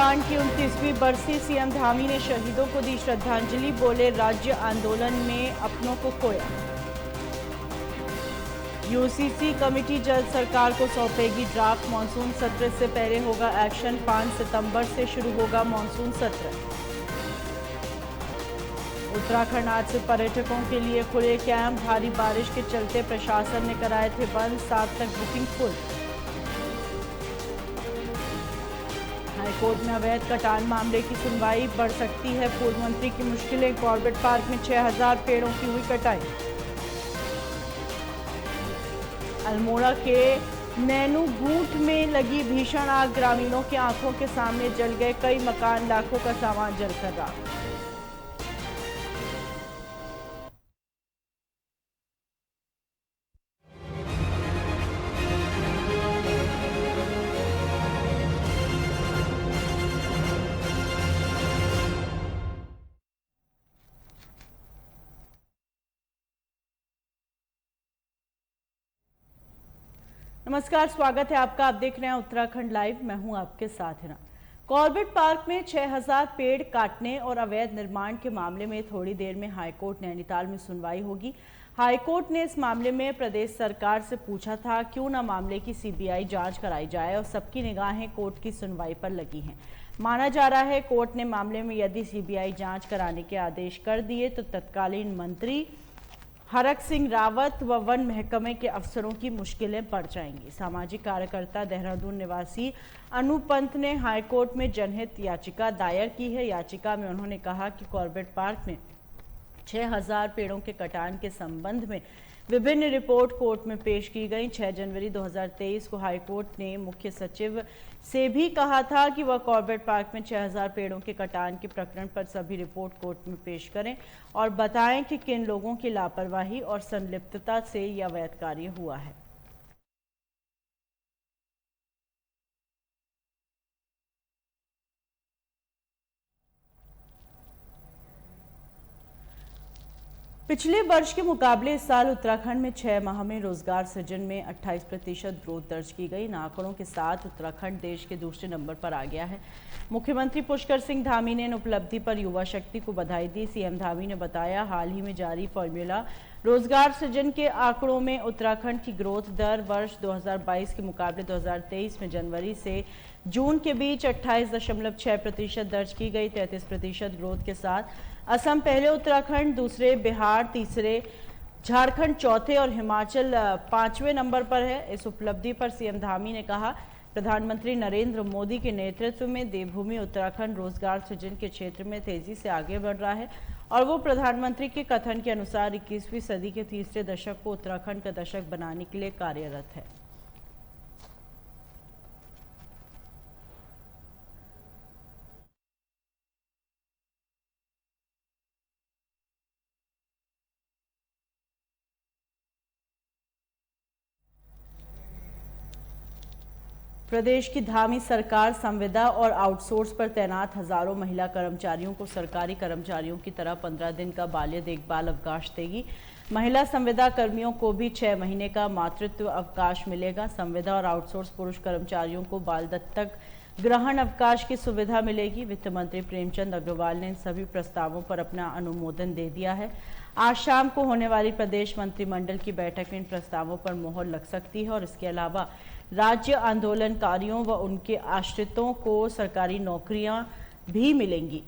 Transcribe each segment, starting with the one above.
कांड की 29वीं बरसी, सीएम धामी ने शहीदों को दी श्रद्धांजलि, बोले राज्य आंदोलन में अपनों को खोया। यूसीसी कमेटी जल्द सरकार को सौंपेगी ड्राफ्ट, मानसून सत्र से पहले होगा एक्शन, 5 सितंबर से शुरू होगा मानसून सत्र। उत्तराखंड आज से पर्यटकों के लिए खुले कैंप, भारी बारिश के चलते प्रशासन ने कराए थे बंद, 7 तक बुकिंग फुल। हाईकोर्ट में अवैध कटान मामले की सुनवाई, बढ़ सकती है पूर्व मंत्री की मुश्किलें, कॉर्बेट पार्क में 6000 पेड़ों की हुई कटाई। अल्मोड़ा के नैनूगूंठ में लगी भीषण आग, ग्रामीणों की आंखों के सामने जल गए कई मकान, लाखों का सामान जलकर राख। नमस्कार, स्वागत है आपका। आप देख रहे हैं उत्तराखंड लाइव, मैं हूं आपके साथ हिना। कॉर्बेट पार्क में 6000 पेड़ काटने और अवैध निर्माण के मामले में थोड़ी देर में हाईकोर्ट नैनीताल में सुनवाई होगी। हाईकोर्ट ने इस मामले में प्रदेश सरकार से पूछा था क्यों न मामले की सीबीआई जांच कराई जाए और सबकी निगाहें कोर्ट की सुनवाई पर लगी हैं। माना जा रहा है कोर्ट ने मामले में यदि सीबीआई जांच कराने के आदेश कर दिए तो तत्कालीन मंत्री हरक सिंह रावत व वन महकमे के अफसरों की मुश्किलें बढ़ जाएंगी। सामाजिक कार्यकर्ता देहरादून निवासी अनु पंत ने हाईकोर्ट में जनहित याचिका दायर की है। याचिका में उन्होंने कहा कि कॉर्बेट पार्क में 6000 पेड़ों के कटान के संबंध में विभिन्न रिपोर्ट कोर्ट में पेश की गई। 6 जनवरी 2023 को हाईकोर्ट ने मुख्य सचिव से भी कहा था कि वह कॉर्बेट पार्क में 6000 पेड़ों के कटान के प्रकरण पर सभी रिपोर्ट कोर्ट में पेश करें और बताएं कि किन लोगों की लापरवाही और संलिप्तता से यह अवैध कार्य हुआ है। पिछले वर्ष के मुकाबले इस साल उत्तराखंड में 6 माह में रोजगार सृजन में 28% ग्रोथ दर्ज की गई। इन आंकड़ों के साथ उत्तराखंड देश के दूसरे नंबर पर आ गया है। मुख्यमंत्री पुष्कर सिंह धामी ने इन उपलब्धि पर युवा शक्ति को बधाई दी। सीएम धामी ने बताया, हाल ही में जारी फॉर्मूला रोजगार सृजन के आंकड़ों में उत्तराखंड की ग्रोथ दर वर्ष 2022 के मुकाबले 2023 में जनवरी से जून के बीच 28.6% दर्ज की गई। 33% ग्रोथ के साथ असम पहले, उत्तराखंड दूसरे, बिहार तीसरे, झारखंड चौथे और हिमाचल 5वें नंबर पर है। इस उपलब्धि पर सीएम धामी ने कहा, प्रधानमंत्री नरेंद्र मोदी के नेतृत्व में देवभूमि उत्तराखंड रोजगार सृजन के क्षेत्र में तेजी से आगे बढ़ रहा है और वो प्रधानमंत्री के कथन के अनुसार 21वीं सदी के तीसरे दशक को उत्तराखंड का दशक बनाने के लिए कार्यरत है। प्रदेश की धामी सरकार संविदा और आउटसोर्स पर तैनात हजारों महिला कर्मचारियों को सरकारी कर्मचारियों की तरह 15 दिन का बाल्य देखभाल अवकाश देगी। महिला संविदा कर्मियों को भी 6 महीने का मातृत्व अवकाश मिलेगा। संविदा और आउटसोर्स पुरुष कर्मचारियों को बाल दत्तक ग्रहण अवकाश की सुविधा मिलेगी। वित्त मंत्री प्रेमचंद अग्रवाल ने इन सभी प्रस्तावों पर अपना अनुमोदन दे दिया है। आज शाम को होने वाली प्रदेश मंत्रिमंडल की बैठक में इन प्रस्तावों पर मोहर लग सकती है और इसके अलावा राज्य आंदोलनकारियों व उनके आश्रितों को सरकारी नौकरियां भी मिलेंगी।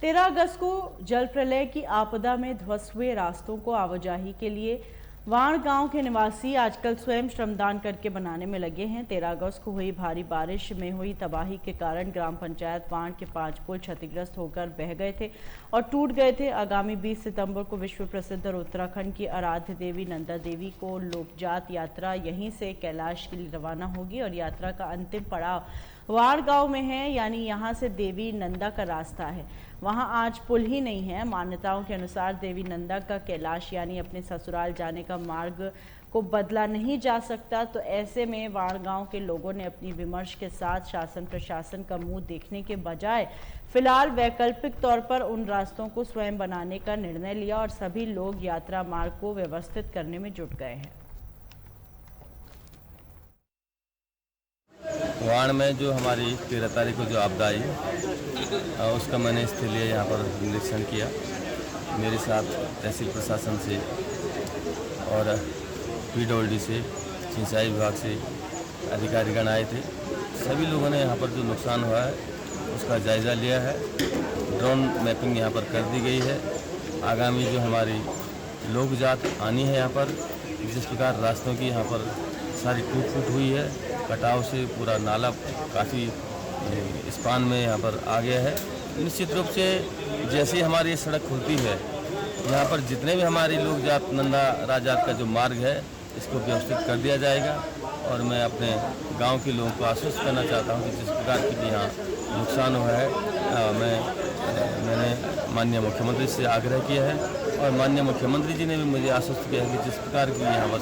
तेरह अगस्त को जल प्रलय की आपदा में ध्वस्त हुए रास्तों को आवाजाही के लिए वाण गांव के निवासी आजकल स्वयं श्रमदान करके बनाने में लगे हैं। 13 अगस्त को हुई भारी बारिश में हुई तबाही के कारण ग्राम पंचायत वाण के 5 पुल क्षतिग्रस्त होकर बह गए थे और टूट गए थे। आगामी 20 सितंबर को विश्व प्रसिद्ध और उत्तराखंड की आराध्य देवी नंदा देवी को लोकजात यात्रा यहीं से कैलाश के लिए रवाना होगी और यात्रा का अंतिम पड़ाव वाण गांव में है, यानी यहां से देवी नंदा का रास्ता है। वहां आज पुल ही नहीं है। मान्यताओं के अनुसार देवी नंदा का कैलाश यानी अपने ससुराल जाने का मार्ग को बदला नहीं जा सकता। तो ऐसे में वाण गांव के लोगों ने अपनी विमर्श के साथ शासन प्रशासन का मुंह देखने के बजाय फिलहाल वैकल्पिक तौर पर उन रास्तों को स्वयं बनाने का निर्णय लिया और सभी लोग यात्रा मार्ग को व्यवस्थित करने में जुट गए हैं। वाण में जो हमारी 13 तारीख को जो आपदा आई उसका मैंने स्थलीय यहाँ पर निरीक्षण किया। मेरे साथ तहसील प्रशासन से और PWD से, सिंचाई विभाग से अधिकारीगण आए थे। सभी लोगों ने यहाँ पर जो नुकसान हुआ है उसका जायज़ा लिया है। ड्रोन मैपिंग यहाँ पर कर दी गई है। आगामी जो हमारी लोक जात आनी है यहाँ पर, जिस प्रकार रास्तों की यहाँ पर सारी टूट फूट हुई है, कटाव से पूरा नाला काफ़ी स्पान में यहाँ पर आ गया है। निश्चित रूप से जैसे ही हमारी ये सड़क खुलती है, यहाँ पर जितने भी हमारी लोक जात नंदा राजात का जो मार्ग है इसको व्यवस्थित कर दिया जाएगा। और मैं अपने गांव के लोगों को आश्वस्त करना चाहता हूँ कि जिस प्रकार की भी यहाँ नुकसान हुआ है, मैंने माननीय मुख्यमंत्री से आग्रह किया है और माननीय मुख्यमंत्री जी ने भी मुझे आश्वस्त किया है कि जिस प्रकार की यहाँ पर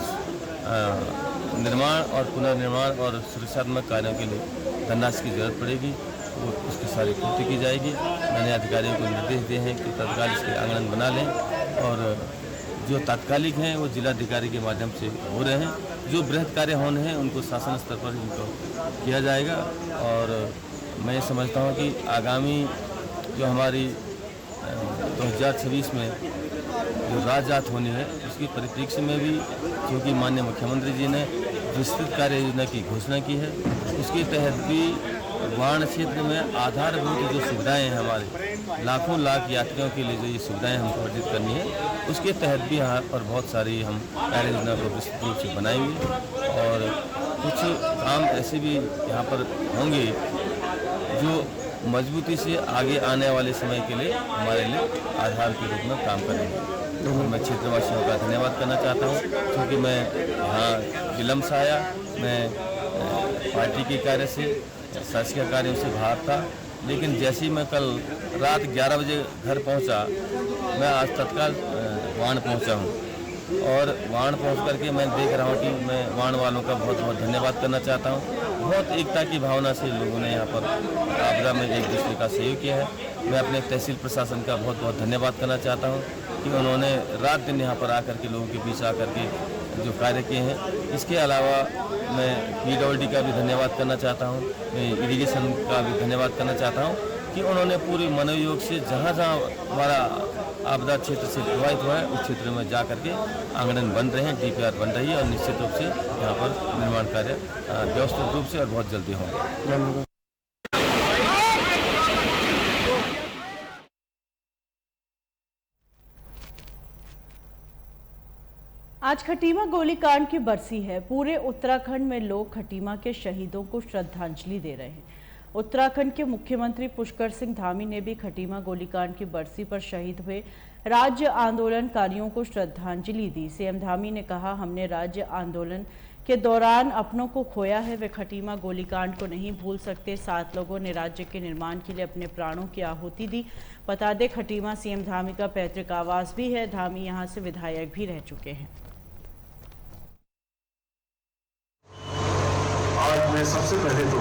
निर्माण और पुनर्निर्माण और सुरक्षात्मक कार्यों के लिए धनराशि की जरूरत पड़ेगी, वो उसकी सारी पूर्ति की जाएगी। मैंने अधिकारियों को निर्देश दिए हैं कि तत्काल इसके आंगन बना लें और जो तात्कालिक हैं वो जिलाधिकारी के माध्यम से हो रहे हैं। जो बृहद कार्य होने हैं उनको शासन स्तर पर इनको किया जाएगा। और मैं ये समझता हूँ कि आगामी जो हमारी 2026 में जो राजजात होनी है उसकी परिप्रेक्ष्य में भी, क्योंकि माननीय मुख्यमंत्री जी ने विस्तृत कार्य योजना की घोषणा की है, उसके तहत भी वाण क्षेत्र में आधारभूत जो सुविधाएं हैं हमारे लाखों लाख यात्रियों के लिए जो ये सुविधाएं हमको अर्जित करनी है, उसके तहत भी यहाँ पर बहुत सारी हम कार्य योजना को विस्तृत रूप से बनाएंगे। और कुछ काम ऐसे भी यहाँ पर होंगे जो मजबूती से आगे आने वाले समय के लिए हमारे लिए आधार के रूप में काम करेंगे। तो मैं क्षेत्रवासियों का धन्यवाद करना चाहता हूँ, क्योंकि मैं यहाँ विलम्ब से आया। मैं पार्टी के कार्य से, शासकीय कार्यों से बाहर था, लेकिन जैसे ही मैं कल रात 11 बजे घर पहुँचा, मैं आज तत्काल वाण पहुँचा हूँ। और वाण पहुँच करके मैं देख रहा हूँ कि मैं वाण वालों का बहुत बहुत धन्यवाद करना चाहता हूँ। बहुत एकता की भावना से लोगों ने यहाँ पर आपदा में एक दूसरे का सहयोग किया है। मैं अपने तहसील प्रशासन का बहुत बहुत धन्यवाद करना चाहता हूँ कि उन्होंने रात दिन यहाँ पर आकर के लोगों के बीच आकर के जो कार्य किए हैं। इसके अलावा मैं PWD का भी धन्यवाद करना चाहता हूँ, मैं इरिगेशन का भी धन्यवाद करना चाहता हूँ कि उन्होंने पूरी मनोयोग से जहाँ जहाँ हमारा आपदा क्षेत्र से प्रभावित हुआ है उस क्षेत्र में जा करके आंगन बन रहे हैं, DPR बन रही है और निश्चित रूप से यहाँ पर निर्माण कार्य व्यवस्थित रूप से और बहुत जल्दी होंगे। आज खटीमा गोलीकांड की बरसी है। पूरे उत्तराखंड में लोग खटीमा के शहीदों को श्रद्धांजलि दे रहे हैं। उत्तराखंड के मुख्यमंत्री पुष्कर सिंह धामी ने भी खटीमा गोलीकांड की बरसी पर शहीद हुए राज्य आंदोलनकारियों को श्रद्धांजलि दी। सीएम धामी ने कहा, हमने राज्य आंदोलन के दौरान अपनों को खोया है, वे खटीमा गोलीकांड को नहीं भूल सकते। 7 लोगों ने राज्य के निर्माण के लिए अपने प्राणों की आहुति दी। बता दें, खटीमा सीएम धामी का पैतृक आवास भी है। धामी यहां से विधायक भी रह चुके हैं। आज मैं सबसे पहले तो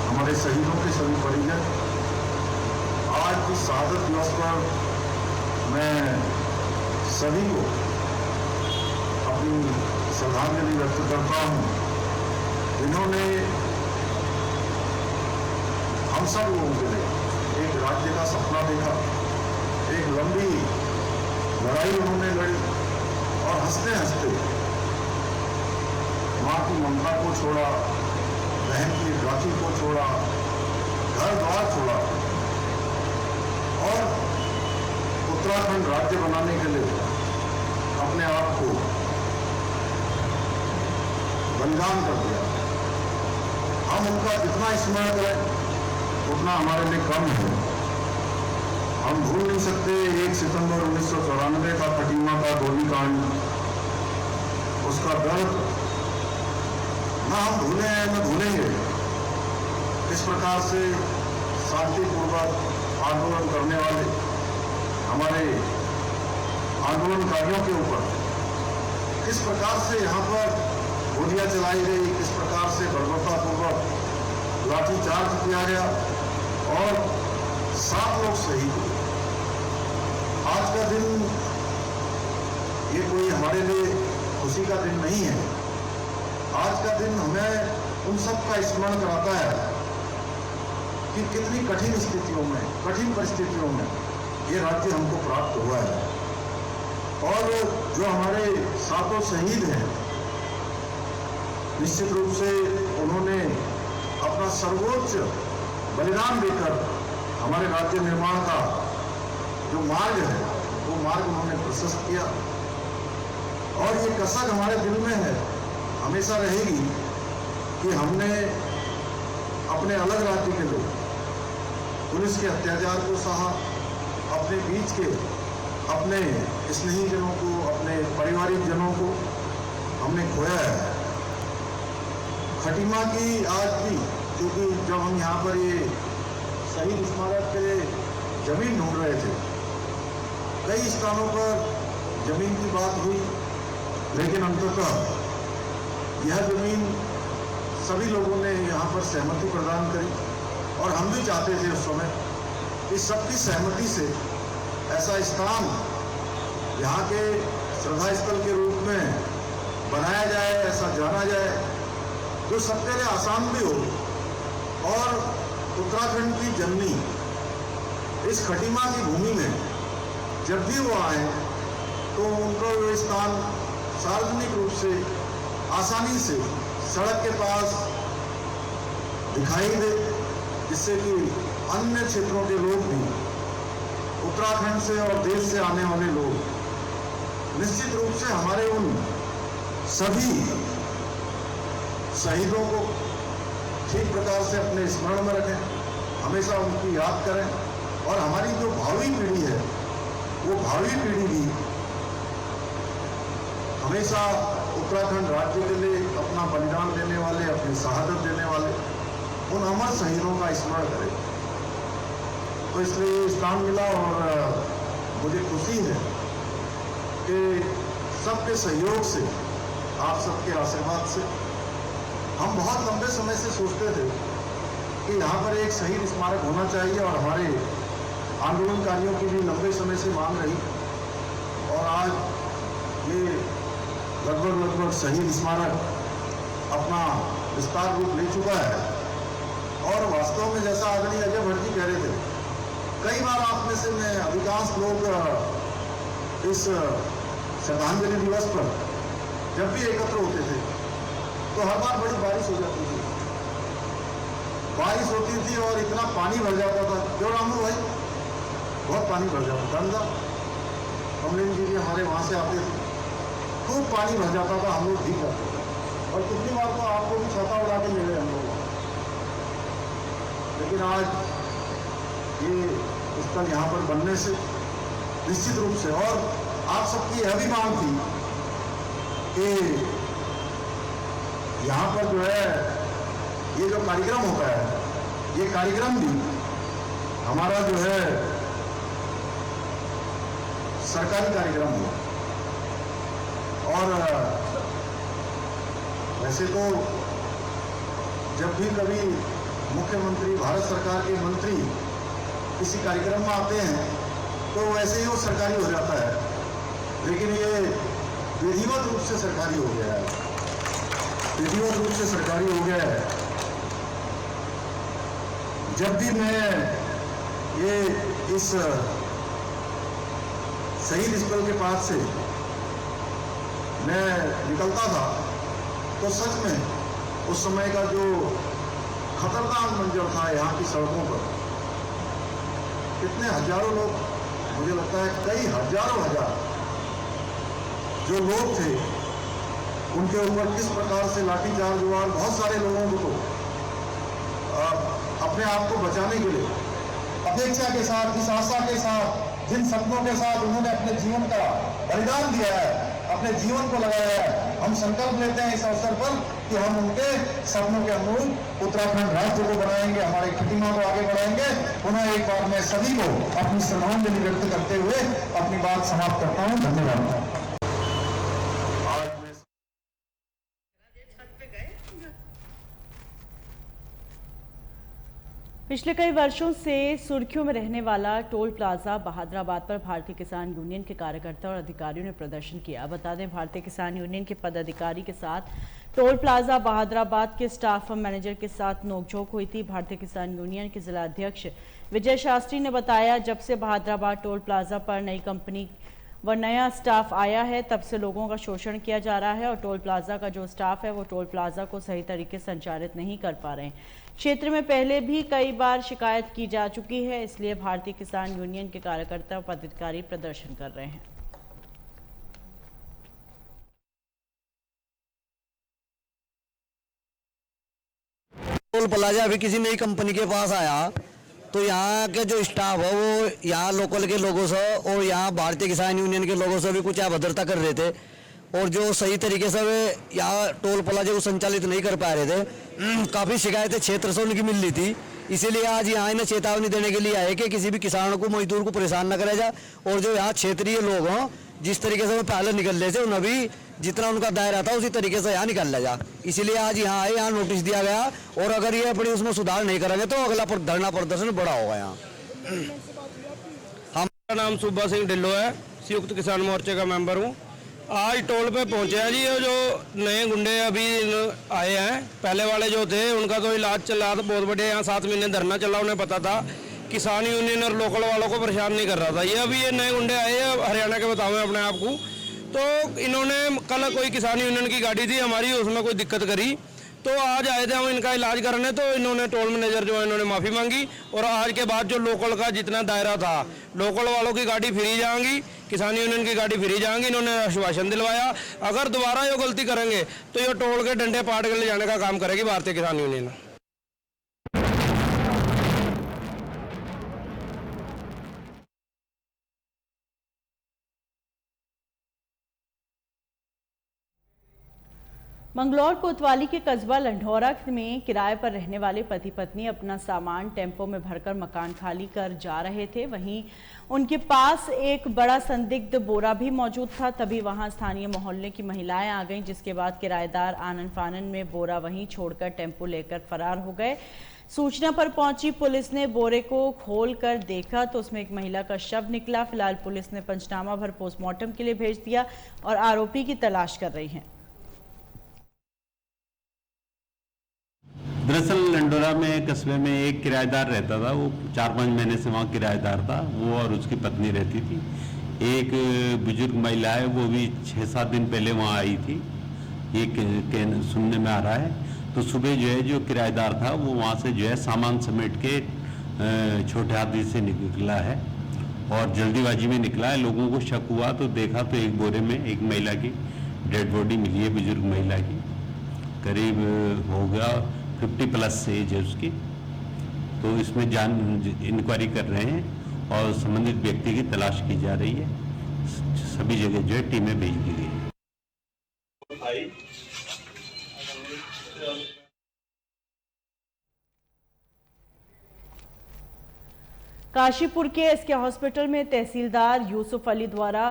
हमारे शहीदों के सभी परिजन, आज की शहादत दिवस पर मैं सभी को अपनी श्रद्धांजलि व्यक्त करता हूँ, जिन्होंने हम सब लोगों के लिए एक राज्य का सपना देखा, एक लंबी लड़ाई उन्होंने लड़ी और हंसते हंसते माँ की ममता को छोड़ा, बहन की राखी को छोड़ा, घर द्वार छोड़ा और उत्तराखंड राज्य बनाने के लिए अपने आप को बलिदान कर दिया। हम उनका जितना स्मरण करें उतना हमारे लिए कम है। हम भूल नहीं सकते 1 सितंबर 1994 का खटीमा का गोलीकांड, उसका दर्द ना हम भूले हैं न भूलेंगे। इस प्रकार से शांतिपूर्वक आंदोलन करने वाले हमारे आंदोलनकारियों के ऊपर किस प्रकार से यहाँ पर गोलियां चलाई गई, किस प्रकार से बर्बरतापूर्वक लाठीचार्ज किया गया और 7 लोग शहीद हुए। आज का दिन ये कोई हमारे लिए खुशी का दिन नहीं है। आज का दिन हमें उन सब का स्मरण कराता है कि कितनी कठिन स्थितियों में, कठिन परिस्थितियों में ये राज्य हमको प्राप्त हुआ है। और जो हमारे 7 शहीद हैं, निश्चित रूप से उन्होंने अपना सर्वोच्च बलिदान देकर हमारे राज्य निर्माण का जो मार्ग है वो मार्ग उन्होंने प्रशस्त किया। और ये कसक हमारे दिल में है, हमेशा रहेगी कि हमने अपने अलग राज्य के लोग पुलिस के अत्याचार को सहा, अपने बीच के अपने स्नेही जनों को, अपने पारिवारिक जनों को हमने खोया है। खटीमा की आज भी, क्योंकि जब हम यहाँ पर ये शहीद स्मारक के लिए जमीन ढूंढ रहे थे, कई स्थानों पर जमीन की बात हुई, लेकिन अंततः यह जमीन सभी लोगों ने यहाँ पर सहमति प्रदान करी और हम भी चाहते थे उस समय कि सबकी सहमति से ऐसा स्थान यहाँ के श्रद्धा स्थल के रूप में बनाया जाए, ऐसा जाना जाए जो सबके लिए आसान भी हो। और उत्तराखंड की जननी इस खटीमा की भूमि में जब भी वो आए तो उनको वो स्थान सार्वजनिक रूप से आसानी से सड़क के पास दिखाई दे, जिससे कि अन्य क्षेत्रों के लोग भी, उत्तराखंड से और देश से आने वाले लोग निश्चित रूप से हमारे उन सभी शहीदों को ठीक प्रकार से अपने स्मरण में रखें, हमेशा उनकी याद करें। और हमारी जो भावी पीढ़ी है वो भावी पीढ़ी भी हमेशा उत्तराखंड राज्य के लिए अपना बलिदान देने वाले, अपनी शहादत देने वाले उन अमर शहीदों का स्मरण करें। तो इसलिए स्थान मिला और मुझे खुशी है कि सबके सहयोग से, आप सबके आशीर्वाद से, हम बहुत लंबे समय से सोचते थे कि यहाँ पर एक शहीद स्मारक होना चाहिए और हमारे आंदोलनकारियों की भी लंबे समय से मांग रही। और आज ये लगभग शहीद स्मारक अपना विस्तार रूप ले चुका है। और वास्तव में जैसा आदरणीय अजय भट्ट जी कह रहे थे, कई बार आप में से मैं अधिकांश लोग इस श्रद्धांजलि दिवस पर जब भी एकत्र होते थे तो हर बार बड़ी बारिश हो जाती थी, बारिश होती थी और इतना पानी भर जाता था। क्यों रामू भाई, बहुत पानी भर जाता था। अंदर कमलेन जी भी हमारे वहाँ से आते थे, खूब पानी भर जाता था, हम लोग ठीक करते थे। और कितनी बार तो आपको भी छाता उड़ा के मिले हम लोग। लेकिन आज ये स्थल यहाँ पर बनने से निश्चित रूप से, और आप सबकी यह भी मांग थी कि यहाँ पर जो है ये जो कार्यक्रम होता है, ये कार्यक्रम भी हमारा जो है सरकारी कार्यक्रम हुआ। और वैसे तो जब भी कभी मुख्यमंत्री, भारत सरकार के मंत्री किसी कार्यक्रम में आते हैं तो वैसे ही वो सरकारी हो जाता है, लेकिन ये विधिवत रूप से सरकारी हो गया है, विधिवत रूप से सरकारी हो गया है। जब भी मैं ये इस शहीद स्थल के पास से मैं निकलता था तो सच में उस समय का जो खतरनाक मंजर था यहाँ की सड़कों पर, कितने हजारों लोग, मुझे लगता है कई हजारों हजार जो लोग थे, उनके ऊपर किस प्रकार से लाठीचार्ज हुआ। बहुत सारे लोगों को तो अपने आप को बचाने के लिए अपेक्षा के साथ, इस आशा के साथ, जिन सपनों के साथ उन्होंने अपने जीवन का बलिदान दिया है, अपने जीवन को लगाया है, हम संकल्प लेते हैं इस अवसर पर कि हम उनके सपनों के अनुरूप उत्तराखंड राज्य को बनाएंगे, हमारी प्रतिमा को आगे बढ़ाएंगे। पुनः एक बार मैं सभी को अपनी श्रद्धांजलि व्यक्त करते हुए अपनी बात समाप्त करता हूँ। धन्यवाद। पिछले कई वर्षों से सुर्खियों में रहने वाला टोल प्लाजा बहादुराबाद पर भारतीय किसान यूनियन के कार्यकर्ता और अधिकारियों ने प्रदर्शन किया। बता दें, भारतीय किसान यूनियन के पदाधिकारी के साथ टोल प्लाजा बहादुराबाद के स्टाफ मैनेजर के साथ नोकझोंक हुई थी। भारतीय किसान यूनियन के जिला अध्यक्ष विजय शास्त्री ने बताया, जब से बहादुराबाद टोल प्लाजा पर नई कंपनी व नया स्टाफ आया है, तब से लोगों का शोषण किया जा रहा है और टोल प्लाजा का जो स्टाफ है वो टोल प्लाजा को सही तरीके से संचालित नहीं कर पा रहे हैं। क्षेत्र में पहले भी कई बार शिकायत की जा चुकी है, इसलिए भारतीय किसान यूनियन के कार्यकर्ता और पदाधिकारी प्रदर्शन कर रहे हैं। टोल प्लाजा अभी किसी नई कंपनी के पास आया तो यहाँ के जो स्टाफ है वो यहाँ लोकल के लोगों से और यहाँ भारतीय किसान यूनियन के लोगों से भी कुछ अभद्रता कर रहे थे और जो सही तरीके से वे यहाँ टोल प्लाजा को संचालित नहीं कर पा रहे थे। काफ़ी शिकायतें क्षेत्र से उनकी मिल रही थी, इसीलिए आज यहाँ इन्हें चेतावनी देने के लिए आए कि किसी भी किसान को, मजदूर को परेशान न करा जाए और जो यहाँ क्षेत्रीय लोग हों जिस तरीके से वो पहले निकल रहे थे उन्हें भी जितना उनका दायरा था उसी तरीके से यहाँ निकल जाए। इसीलिए आज यहाँ आए, यहाँ नोटिस दिया गया और अगर ये अपनी उसमें सुधार नहीं करेंगे तो अगला धरना प्रदर्शन बड़ा होगा। यहाँ हमारा नाम सुब्बा सिंह ढिल्लो है, संयुक्त किसान मोर्चे का मेंबर हूँ। आज टोल पे पहुंचे हैं जी। ये जो नए गुंडे अभी आए हैं, पहले वाले जो थे उनका तो इलाज चल रहा था बहुत बढ़िया। यहाँ 7 महीने धरना चला, उन्हें पता था किसान यूनियन और लोकल वालों को परेशान नहीं कर रहा था। ये अभी ये नए गुंडे आए हैं, हरियाणा के बताओ अपने आप को। तो इन्होंने कल कोई किसान यूनियन की गाड़ी थी हमारी, उसमें कोई दिक्कत करी तो आज आए थे हम इनका इलाज करने। तो इन्होंने टोल मैनेजर जो है इन्होंने माफ़ी मांगी और आज के बाद जो लोकल का जितना दायरा था, लोकल वालों की गाड़ी फ्री जाएंगी, किसान यूनियन की गाड़ी फ्री जाएंगी। इन्होंने आश्वासन दिलवाया अगर दोबारा ये गलती करेंगे तो ये टोल के डंडे पाट के ले जाने का काम करेगी भारतीय किसान यूनियन। मंगलौर कोतवाली के कस्बा लंढौरा में किराए पर रहने वाले पति पत्नी अपना सामान टेम्पो में भरकर मकान खाली कर जा रहे थे। वहीं उनके पास एक बड़ा संदिग्ध बोरा भी मौजूद था। तभी वहां स्थानीय मोहल्ले की महिलाएं आ गईं, जिसके बाद किराएदार आनन फानन में बोरा वहीं छोड़कर टेम्पो लेकर फरार हो गए। सूचना पर पहुंची पुलिस ने बोरे को खोल कर देखा तो उसमें एक महिला का शव निकला। फिलहाल पुलिस ने पंचनामा भर पोस्टमार्टम के लिए भेज दिया और आरोपी की तलाश कर रही है। दरअसल लंडोरा में कस्बे में एक किराएदार रहता था, वो 4-5 महीने से वहाँ किराएदार था। वो और उसकी पत्नी रहती थी। एक बुजुर्ग महिला है, वो भी 6-7 दिन पहले वहाँ आई थी, ये सुनने में आ रहा है। तो सुबह जो है जो किराएदार था वो वहाँ से जो है सामान समेट के छोटे हाथी से निकला है और जल्दीबाजी में निकला है। लोगों को शक हुआ तो देखा तो एक बोरे में एक महिला की डेड बॉडी मिली है, बुजुर्ग महिला की, करीब हो गया 50+ एज है उसकी। तो इसमें इंक्वायरी कर रहे हैं और संबंधित व्यक्ति की तलाश की जा रही है। सभी जगह जो है टीमें भेज दी गई। काशीपुर के एसके हॉस्पिटल में तहसीलदार यूसुफ अली द्वारा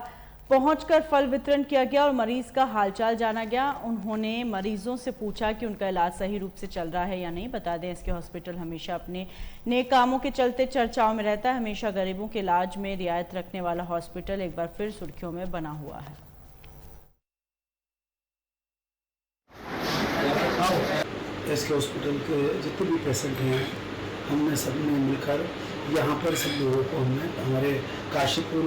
पहुंचकर फल वितरण किया गया और मरीज का हालचाल जाना गया। उन्होंने मरीजों से पूछा कि उनका इलाज सही रूप से चल रहा है या नहीं। बता दें, एसके हॉस्पिटल हमेशा अपने नेक कामों के चलते चर्चाओं में रहता है। हमेशा गरीबों के इलाज में रियायत रखने वाला हॉस्पिटल एक बार फिर सुर्खियों में बना हुआ है। एसके हॉस्पिटल के जितने भी पेशेंट हैं, हमने सबने मिलकर यहाँ पर सब लोगों को हमने हमारे काशीपुर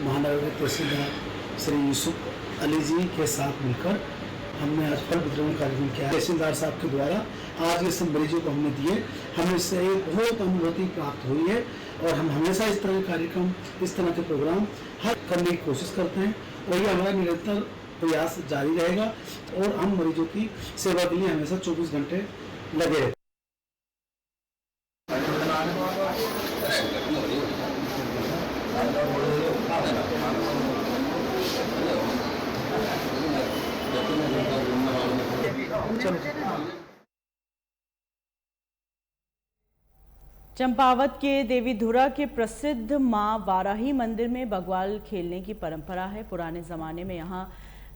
महानगर के तहसीलदार श्री यूसुफ अली जी के साथ मिलकर हमने आज फल वितरण कार्यक्रम किया। तहसीलदार साहब के द्वारा आज ये सब मरीजों को हमने दिए। हमें इससे बहुत अनुभूति प्राप्त हुई है और हम हमेशा इस तरह के कार्यक्रम, इस तरह के प्रोग्राम हर करने की कोशिश करते हैं और ये हमारा निरंतर प्रयास जारी रहेगा और हम मरीजों की सेवा के लिए हमेशा 24 घंटे लगे रहते हैं। चंपावत के देवीधुरा के प्रसिद्ध मां वाराही मंदिर में बग्वाल खेलने की परंपरा है। पुराने जमाने में यहां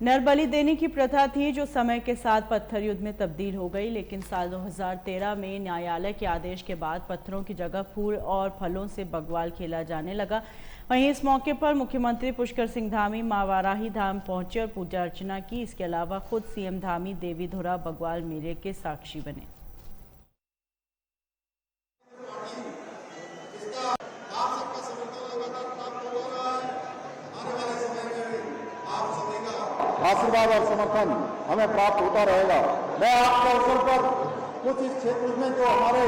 नरबलि देने की प्रथा थी, जो समय के साथ पत्थर युद्ध में तब्दील हो गई। लेकिन साल 2013 में न्यायालय के आदेश के बाद पत्थरों की जगह फूल और फलों से बग्वाल खेला जाने लगा। वहीं इस मौके पर मुख्यमंत्री पुष्कर सिंह धामी मां वाराही धाम पहुंचे और पूजा अर्चना की। इसके अलावा खुद सीएम धामी देवीधुरा बग्वाल मेले के साक्षी बने। आशीर्वाद और समर्थन हमें प्राप्त होता रहेगा। मैं आपके अवसर पर कुछ इस क्षेत्र में जो हमारे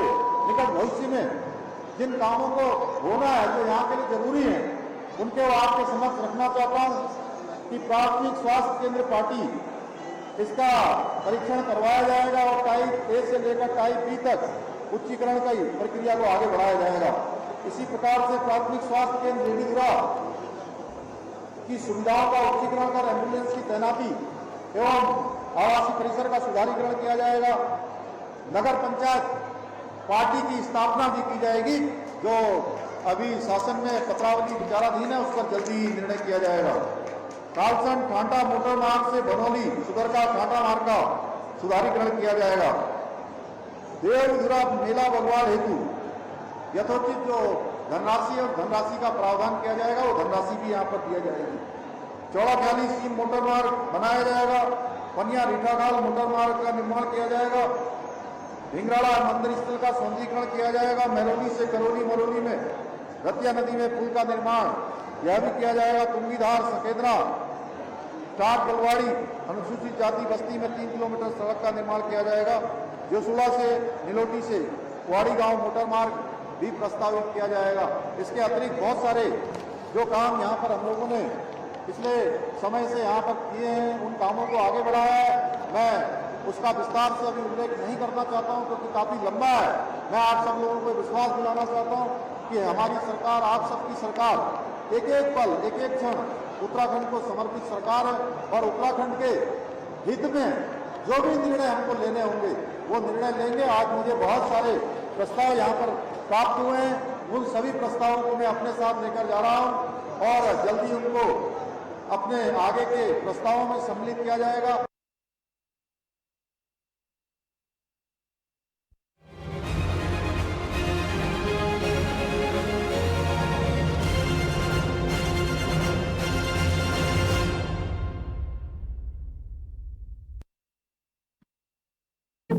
निकट भविष्य में जिन कामों को होना है, जो यहाँ के लिए जरूरी है, उनके आपके समक्ष रखना चाहता हूँ कि प्राथमिक स्वास्थ्य केंद्र पार्टी इसका परीक्षण करवाया जाएगा और टाइप ए से लेकर टाइप बी तक उच्चीकरण की प्रक्रिया को आगे बढ़ाया जाएगा। इसी प्रकार से प्राथमिक स्वास्थ्य केंद्र देवीधुरा की सुविधाओं का उच्चीकरण कर एम्बुलेंस की तैनाती एवं आवासीय परिसर का सुधारीकरण किया जाएगा। नगर पंचायत पार्टी की स्थापना भी की जाएगी, जो अभी शासन में पत्रावली विचाराधीन है, उस पर जल्दी ही निर्णय किया जाएगा। कालसन ठांटा मोटर मार्ग से बनौली सुदरका ठांटा मार्ग का सुधारीकरण किया जाएगा। देवधुरा मेला बग्वाल हेतु यथोचित जो धनराशि और धनराशि का प्रावधान किया जाएगा, वो धनराशि भी यहाँ पर दिया जाएगी। चौड़ा ख्याली सीम मोटर मार्ग बनाया जाएगा। पनिया रीठाखाल मोटर मार्ग का निर्माण किया जाएगा। भिंगराड़ा मंदिर स्थल का सौंदर्यीकरण किया जाएगा। मेहरौली से करौली मरौली में रतिया नदी में पुल का निर्माण यह भी किया जाएगा। तुंगीधार सकेदरा टाट बलवाड़ी अनुसूचित जाति बस्ती में 3 किलोमीटर सड़क का निर्माण किया जाएगा। जोसुला से निलोटी से कुआड़ी गांव मोटर मार्ग भी प्रस्तावित किया जाएगा। इसके अतिरिक्त बहुत सारे जो काम यहाँ पर हम लोगों ने पिछले समय से यहाँ पर किए हैं, उन कामों को आगे बढ़ाया है। मैं उसका विस्तार से अभी उल्लेख नहीं करना चाहता हूँ, क्योंकि काफ़ी लंबा है। मैं आप सब लोगों को विश्वास दिलाना चाहता हूँ कि हमारी सरकार, आप सबकी सरकार एक एक पल, एक एक क्षण उत्तराखंड को समर्पित सरकार है और उत्तराखंड के हित में जो भी निर्णय हमको लेने होंगे वो निर्णय लेंगे। आज मुझे बहुत सारे प्रस्ताव यहाँ पर प्राप्त हुए हैं, उन सभी प्रस्तावों को मैं अपने साथ लेकर जा रहा हूँ और जल्दी उनको अपने आगे के प्रस्तावों में सम्मिलित किया जाएगा।